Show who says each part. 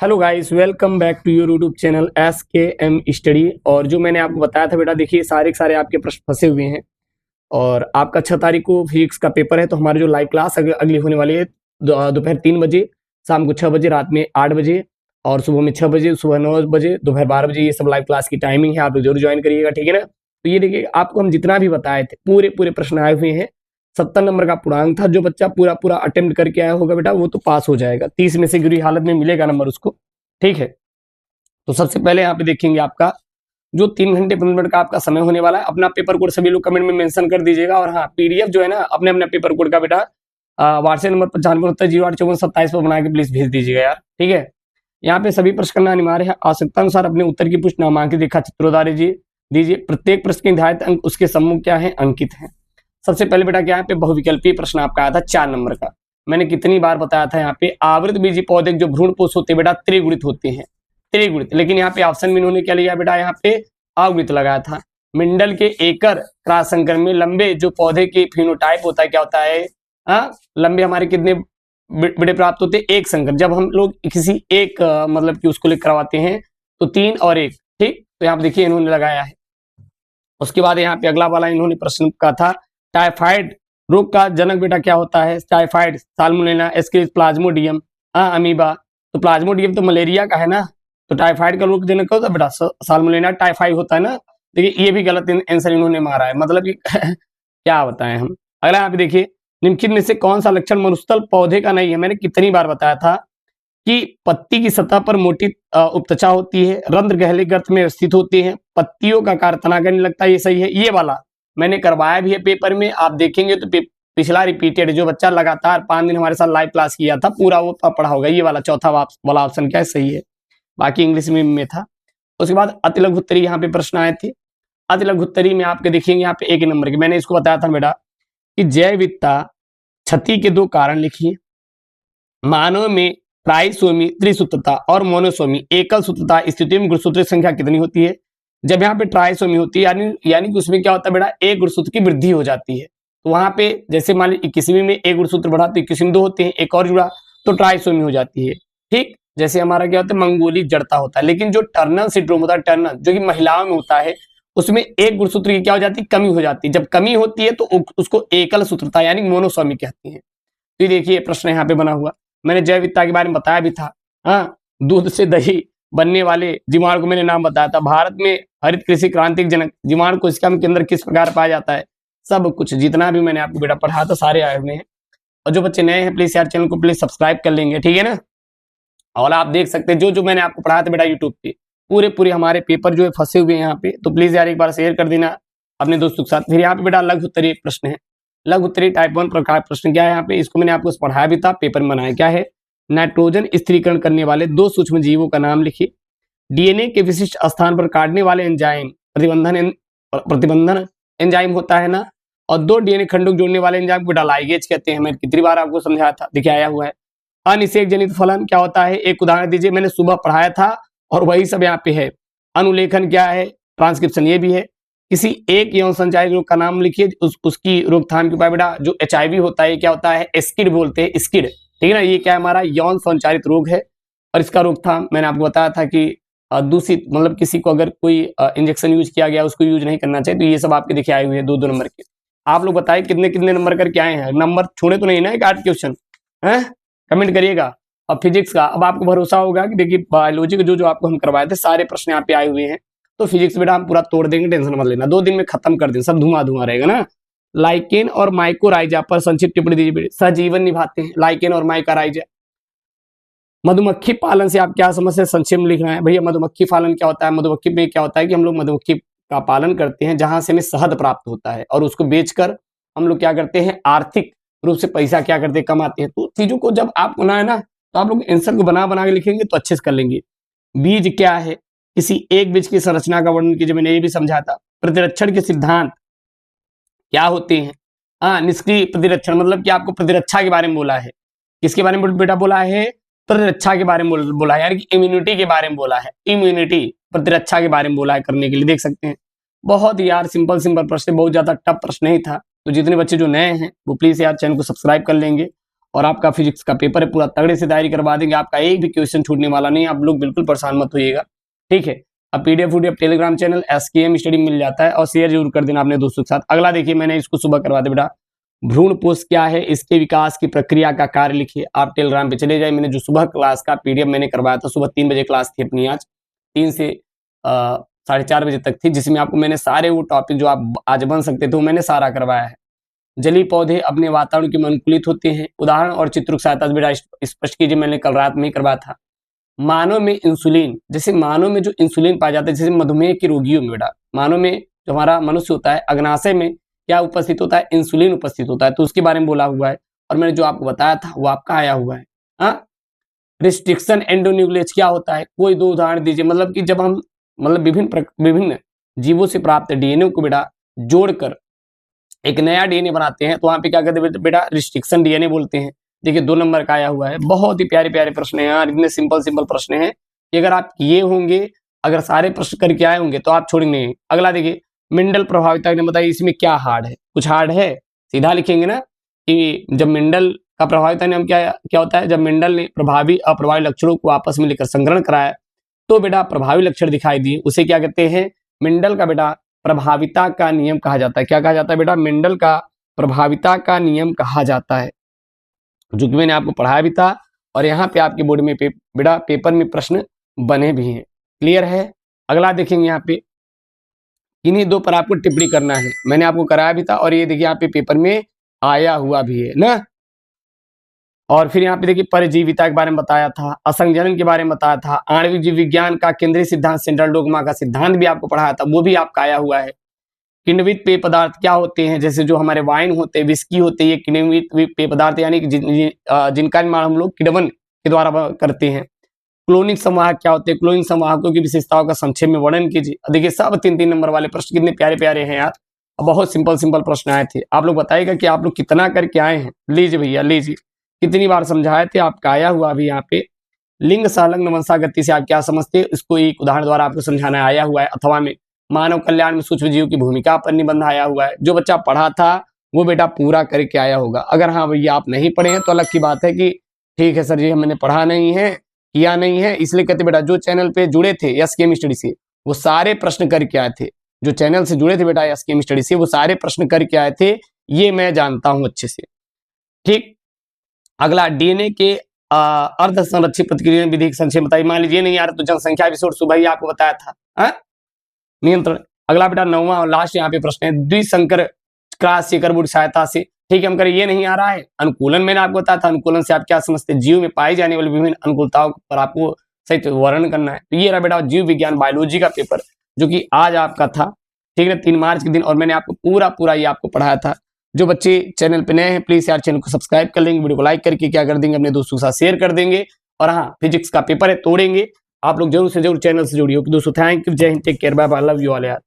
Speaker 1: Hello guys, welcome back to your YouTube channel SKM study. और जो मैंने आपको बताया था बेटा, देखिए सारे के सारे आपके प्रश्न फंसे हुए हैं। और आपका 6 तारीख को फिजिक्स का पेपर है, तो हमारी जो लाइव क्लास अगली होने वाली है दोपहर 3 बजे, शाम को 6 बजे, रात में 8 बजे और सुबह में 6 बजे, सुबह 9 बजे, दोपहर 12 बजे। ये सब लाइव क्लास की टाइमिंग है, आप लोग जरूर ज्वाइन करिएगा, ठीक है ना। तो ये देखिए, आपको हम जितना भी बताए थे पूरे पूरे प्रश्न आए हुए हैं। 70 नंबर का पूर्णांक था। जो बच्चा पूरा पूरा अटेम्प्ट करके आया होगा बेटा, वो तो पास हो जाएगा। 30 में से गिरी हालत में मिलेगा नंबर उसको, ठीक है। तो सबसे पहले यहाँ पे देखेंगे आपका जो 3 घंटे 15 मिनट का आपका समय होने वाला है। अपना पेपर कोड सभी लोग कमेंट में मेंशन कर दीजिएगा। और हाँ, पीडीएफ जो है ना, अपने अपने पेपर कोड का बेटा व्हाट्सएप नंबर 9569085427 पर बना के प्लीज भेज दीजिएगा यार, ठीक है। यहाँ पे सभी प्रश्न करना अनिवार्य है। आवश्यकता अनुसार अपने उत्तर की पुष्टि नामांकित रेखा चित्रों दीजिए। प्रत्येक प्रश्न के निर्धारित अंक उसके सम्मुख क्या है, अंकित है। सबसे पहले बेटा क्या है पे बहुविकल्पीय प्रश्न आपका आया था 4 नंबर का। मैंने कितनी बार बताया था, यहाँ पे आवृत बीजी पौधे जो भ्रूणपोष होते हैं बेटा, त्रिगुणित होते हैं, त्रिगुणित। लेकिन यहाँ पे ऑप्शन में इन्होंने क्या लिया बेटा, यहाँ पे अगुणित लगाया था। मिंडल के एकर क्रॉस संकर में लंबे जो पौधे के फिनोटाइप होता है, क्या होता है, लंबे हमारे कितने बेटे प्राप्त होते हैं, एक संकर। जब हम लोग किसी एक मतलब कि उसको लिख करवाते हैं तो 3 और 1, ठीक। तो यहाँ पे देखिए इन्होंने लगाया है। उसके बाद यहाँ पे अगला वाला इन्होंने प्रश्न का था, टाइफाइड रोग का जनक बेटा क्या होता है, typhoid, salmonella, Ascaris, Plasmodium, amoeba. तो प्लाज्मोडियम तो मलेरिया का है ना, तो टाइफाइड का रोग जनक क्या होता है बेटा, साल्मोनेला टाइफाइड होता है ना। देखिए ये भी गलत आंसर इन्होंने मारा है, मतलब कि क्या बताएं हम। अगला यहाँ पे देखिए, निम्नलिखित में से कौन सा लक्षण मनुस्थल पौधे का नहीं है। मैंने कितनी बार बताया था कि पत्ती की सतह पर मोटी उपत्वचा होती है, रंध्र गहरे गर्त में स्थित होते हैं, पत्तियों का आकार तना करने लगता है, ये सही है। ये वाला मैंने करवाया भी है पेपर में, आप देखेंगे तो पिछला रिपीटेड जो बच्चा लगातार 5 दिन हमारे साथ लाइव क्लास किया था, पूरा वो पढ़ा होगा। ये वाला चौथा वाला ऑप्शन क्या है, सही है। बाकी इंग्लिश में था। उसके बाद अति लघु उत्तरी यहाँ पे प्रश्न आए थे। अति लघु उत्तरी में आपके देखेंगे यहाँ पे 1 नंबर के, मैंने इसको बताया था बेटा कि जैव विविधता क्षति के 2 कारण लिखिए। मानव में ट्राइसोमी त्रिसूत्रता और मोनोसोमी एकल सूत्रता स्थिति में गुणसूत्र संख्या कितनी होती है। जब यहाँ पे ट्राइसोमी होती है यानी कि उसमें क्या होता है बेटा, एक गुणसूत्र की वृद्धि हो जाती है। तो वहां पे जैसे मान लीजिए 21वीं में एक गुणसूत्र बढ़ा तो 21वीं में 2 होते हैं, एक और जुड़ा तो ट्राइसोमी हो जाती है, ठीक। जैसे हमारा क्या होता है, मंगोली जड़ता होता है। लेकिन जो टर्नर सिंड्रोम होता है, टर्नर जो कि महिलाओं में होता है, उसमें एक गुणसूत्र की क्या हो जाती है, कमी हो जाती है। जब कमी होती है तो उसको एकल सूत्रता यानी मोनोसोमी कहते हैं। तो देखिए प्रश्न यहाँ पे बना हुआ, मैंने जैव विविधता के बारे में बताया भी था। हाँ, दूध से दही बनने वाले जीवाणु को मैंने नाम बताया था। भारत में हरित कृषि क्रांति के जनक जीवाणु कोशिका के अंदर किस प्रकार पाया जाता है। सब कुछ जितना भी मैंने आपको बेटा पढ़ा था सारे आए हुए हैं। और जो बच्चे नए हैं प्लीज यार चैनल को प्लीज सब्सक्राइब कर लेंगे, ठीक है ना। और आप देख सकते हैं जो मैंने आपको पढ़ाया था बेटा यूट्यूब पे, पूरे हमारे पेपर जो है फंसे हुए हैं यहाँ पे। तो प्लीज यार एक बार शेयर कर देना अपने दोस्तों के साथ। फिर यहाँ पे बेटा लघु उत्तरीय प्रश्न है। लघु उत्तरीय टाइप 1 प्रकार प्रश्न क्या है यहाँ पे, इसको मैंने आपको पढ़ाया भी था, पेपर में बनाया। क्या है, नाइट्रोजन स्थिरीकरण करने वाले 2 सूक्ष्म जीवों का नाम लिखिए। डीएनए के विशिष्ट स्थान पर काटने वाले एंजाइम प्रतिबंधन एंजाइम होता है ना। और 2 डीएनए खंडों को जोड़ने वाले एंजाइम को बेटा लाइगेज कहते हैं। मैंने कितनी बार आपको समझाया था, देखिए आया हुआ है। अनिषेक जनित फलन क्या होता है, एक उदाहरण दीजिए। मैंने सुबह पढ़ाया था और वही सब यहाँ पे है। अनुलेखन क्या है, ट्रांसक्रिप्शन ये भी है। किसी एक यौन संचारित रोग का नाम लिखिए, उसकी रोकथाम के उपाय बेटा। जो HIV होता है क्या होता है, स्किड बोलते हैं, स्किड, ठीक है ना। ये क्या है, हमारा यौन संचारित रोग है। और इसका रोकथाम मैंने आपको बताया था कि दूषित मतलब किसी को अगर कोई इंजेक्शन यूज किया गया उसको यूज नहीं करना चाहिए। तो ये सब आपके देखिए आए हुए हैं 2-2 नंबर के। आप लोग बताइए कितने कितने नंबर करके आए हैं, नंबर छोड़े तो नहीं ना, एक 8 क्वेश्चन है, कमेंट करिएगा। और फिजिक्स का अब आपको भरोसा होगा कि देखिए बायोलॉजी के जो आपको हम करवाए थे सारे प्रश्न यहाँ पे आए हुए हैं। तो फिजिक्स बेटा हम पूरा तोड़ देंगे, टेंशन मत लेना। 2 दिन में खत्म कर देंगे, सब धुआं रहेगा ना। लाइकेन और माइकोराइजा पर संक्षिप्त टिप्पणी दीजिए। सहजीवन निभाते हैं लाइकेन और माइकोराइजा। मधुमक्खी पालन से आप क्या समझते हैं, संक्षेप में लिखना है भैया। मधुमक्खी पालन क्या होता है, मधुमक्खी में क्या होता है कि हम लोग मधुमक्खी का पालन करते हैं जहां से हमें शहद प्राप्त होता है, और उसको बेचकर हम लोग क्या करते हैं, आर्थिक रूप से पैसा क्या करते हैं, कमाते हैं। तो चीजों को जब आप बनाए ना, तो आप लोग आंसर को बना के लिखेंगे तो अच्छे से कर लेंगे। बीज क्या है, किसी एक बीज की संरचना का वर्णन कीजिए, मैंने ये भी समझा था। प्रतिरक्षण के सिद्धांत क्या होते हैं, निष्क्रिय प्रतिरक्षण मतलब कि आपको प्रतिरक्षा के बारे में बोला है। किसके बारे में बेटा बोला है, प्रतिरक्षा के बारे में बोला है, यानी कि इम्यूनिटी के बारे में बोला है। इम्यूनिटी प्रतिरक्षा के बारे में बोला है करने के लिए, देख सकते हैं। बहुत यार सिंपल प्रश्न, बहुत ज्यादा टफ प्रश्न नहीं था। तो जितने बच्चे जो नए हैं वो प्लीज यार चैनल को सब्सक्राइब कर लेंगे और आपका फिजिक्स का पेपर है, पूरा तगड़े से तैयारी करवा देंगे, आपका एक भी क्वेश्चन छूटने वाला नहीं, आप लोग बिल्कुल परेशान मत होइएगा, ठीक है। अब PDF Telegram channel SKM study मिल जाता है, और शेयर जरूर कर देना अपने दोस्तों के साथ। अगला देखिए, मैंने इसको सुबह करवा दे बेटा, भ्रूणपोष क्या है, इसके विकास की प्रक्रिया का कार्य लिखिए। आप टेलीग्राम पे चले जाए, मैंने जो सुबह क्लास का पीडीएफ मैंने करवाया था, सुबह 3 बजे क्लास थी अपनी, आज 3 से 4:30 बजे तक थी, जिसमें आपको मैंने सारे वो टॉपिक जो आप आज बन सकते थे वो मैंने सारा करवाया है। जलीय पौधे अपने वातावरण के में अनुकूलित होते हैं, उदाहरण और चित्रों की सहायता से बेटा स्पष्ट कीजिए, मैंने कल रात में ही करवाया था। मानव में इंसुलिन, जैसे मानव में जो इंसुलिन पाया जाता है, जैसे मधुमेह के रोगियों में बेटा, मानव में जो हमारा मनुष्य होता है, अग्नाशय में क्या उपस्थित होता है, इंसुलिन उपस्थित होता है, तो उसके बारे में बोला हुआ है, और मैंने जो आपको बताया था वो आपका आया हुआ है। हाँ, रिस्ट्रिक्शन एंडोन्यूक्लियस क्या होता है, कोई 2 उदाहरण दीजिए। मतलब कि जब हम मतलब विभिन्न जीवों से प्राप्त डीएनए को बेटा जोड़कर एक नया डीएनए बनाते हैं, तो वहां पे क्या कहते हैं बेटा, रिस्ट्रिक्शन डीएनए बोलते हैं। देखिए 2 नंबर का आया हुआ है, बहुत ही प्यारे प्यारे प्रश्न है यार, इतने सिंपल प्रश्न है कि अगर आप किए होंगे, अगर सारे प्रश्न करके आए होंगे तो आप छोड़ेंगे नहीं। अगला देखिए, मेंडल प्रभाविता ने बताइए इसमें क्या हार्ड है, कुछ हार्ड है, सीधा लिखेंगे ना कि जब मेंडल का प्रभाविता नियम क्या होता है, जब मेंडल ने प्रभावी अप्रभावी लक्षणों को आपस में लेकर संग्रहण कराया तो बेटा प्रभावी लक्षण दिखाई दिए, उसे क्या कहते हैं, मेंडल का बेटा प्रभाविता का नियम कहा जाता है। क्या कहा जाता है बेटा, मेंडल का प्रभाविता का नियम कहा जाता है, जो कि मैंने आपको पढ़ाया भी था, और यहाँ पे आपके बोर्ड में बेटा पेपर में प्रश्न बने भी हैं। क्लियर है। अगला देखेंगे, यहाँ पे इन्हीं 2 पर आपको टिप्पणी करना है, मैंने आपको कराया भी था, और ये देखिए यहाँ पे पेपर में आया हुआ भी है ना। और फिर यहाँ पे देखिए परजीविता के बारे में बताया था, असंजनन के बारे में बताया था, आणविक जीव विज्ञान का केंद्रीय सिद्धांत सेंट्रल डोगमा का सिद्धांत भी आपको पढ़ाया था, वो भी आपका आया हुआ है। किण्वित पेय पदार्थ क्या होते हैं, जैसे जो हमारे वाइन होते हैं, विस्की होते हैं, ये किण्वित पेय पदार्थ यानी कि जिनका निर्माण हम लोग किण्वन के द्वारा करते हैं। क्लोनिक संवाहक क्या होते हैं, क्लोनिक संवाहकों की विशेषताओं का संक्षेप में वर्णन कीजिए। देखिए सब 3-3 नंबर वाले प्रश्न कितने प्यारे प्यारे हैं यार, बहुत सिंपल प्रश्न आए थे। आप लोग बताइएगा कि आप लोग कितना करके आए हैं। लीजिए भैया लीजिए, कितनी बार समझाए थे, आपका आया हुआ अभी यहाँ पे। लिंग संलग्न वंशागति से आप क्या समझते हैं, इसको एक उदाहरण द्वारा आपको समझाना आया हुआ है। अथवा में मानव कल्याण में सूक्ष्म जीव की भूमिका पर निबंध आया हुआ है। जो बच्चा पढ़ा था वो बेटा पूरा करके आया होगा। अगर हाँ भैया आप नहीं पढ़े हैं तो अलग की बात है कि ठीक है सर जी मैंने पढ़ा नहीं है, किया नहीं है, इसलिए कहते बेटा जो चैनल पे जुड़े थे SKM स्टडी से वो सारे प्रश्न करके आए थे, जो चैनल से जुड़े थे बेटा SKM स्टडी से वो सारे प्रश्न करके आए थे, ये मैं जानता हूं अच्छे से। ठीक, अगला डीएनए के अर्ध संरक्षित प्रतिक्रिया विधि संक्षेप बताइए। मान लीजिए नहीं यार तो जनसंख्या एपिसोड सुबह ही आपको बताया था नियंत्रण। अगला बेटा 9वां और लास्ट यहाँ पे प्रश्न है, द्विसंकर क्रॉस चेकरबोर्ड सहायता से, ठीक है हम करें, ये नहीं आ रहा है। अनुकूलन मैंने आपको बताया था, अनुकूलन से आप क्या समझते हैं, जीव में पाई जाने वाली विभिन्न अनुकूलताओं पर आपको सही वर्णन करना है। तो ये रहा बेटा जीव विज्ञान बायोलॉजी का पेपर, जो कि आज आपका था, ठीक है 3 मार्च के दिन, और मैंने आपको पूरा ये आपको पढ़ाया था। जो बच्चे चैनल पे नए हैं प्लीज यार चैनल को सब्सक्राइब कर लेंगे, वीडियो को लाइक करके क्या कर देंगे, अपने दोस्तों के साथ शेयर कर देंगे। और हाँ फिजिक्स का पेपर है, तोड़ेंगे, आप लोग जरूर से जरूर चैनल से जुड़िए। दोस्तों थैंक यू, जय हिंद, take care, bye bye, love you all यार।